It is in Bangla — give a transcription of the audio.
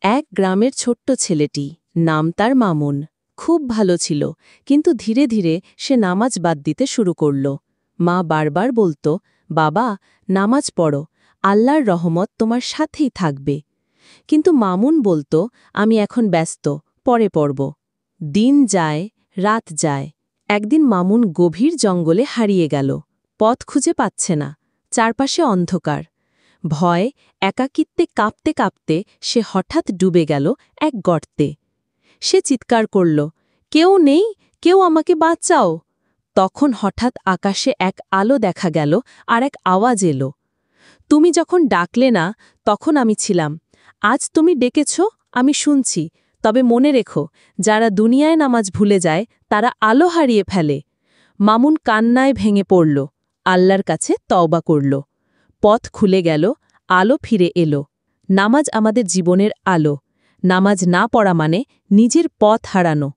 এক গ্রামের ছোট্ট ছেলেটি, নাম তার মামুন, খুব ভালো ছিল, কিন্তু ধীরে ধীরে সে নামাজ বাদ দিতে শুরু করল। মা বারবার বলত, বাবা, নামাজ পড়ো, আল্লাহর রহমত তোমার সাথেই থাকবে। কিন্তু মামুন বলত, আমি এখন ব্যস্ত, পরে পড়ব। দিন যায়, রাত যায়। একদিন মামুন গভীর জঙ্গলে হারিয়ে গেল, পথ খুঁজে পাচ্ছে না, চারপাশে অন্ধকার। ভয়, একাকিত্বে কাঁপতে কাঁপতে সে হঠাৎ ডুবে গেল এক গর্তে। সে চিৎকার করল, কেউ নেই, কেউ আমাকে বাঁচাও। তখন হঠাৎ আকাশে এক আলো দেখা গেল, আর এক আওয়াজ এলো, তুমি যখন ডাকলে না, তখন আমি ছিলাম। আজ তুমি ডেকেছ, আমি শুনছি, তবে মনে রেখো, যারা দুনিয়ায় নামাজ ভুলে যায় তারা আলো হারিয়ে ফেলে। মামুন কান্নায় ভেঙে পড়ল, আল্লাহর কাছে তওবা করল। পথ খুলে গেল, আলো ফিরে এলো। নামাজ আমাদের জীবনের আলো। নামাজ না পড়া মানে নিজের পথ হারানো।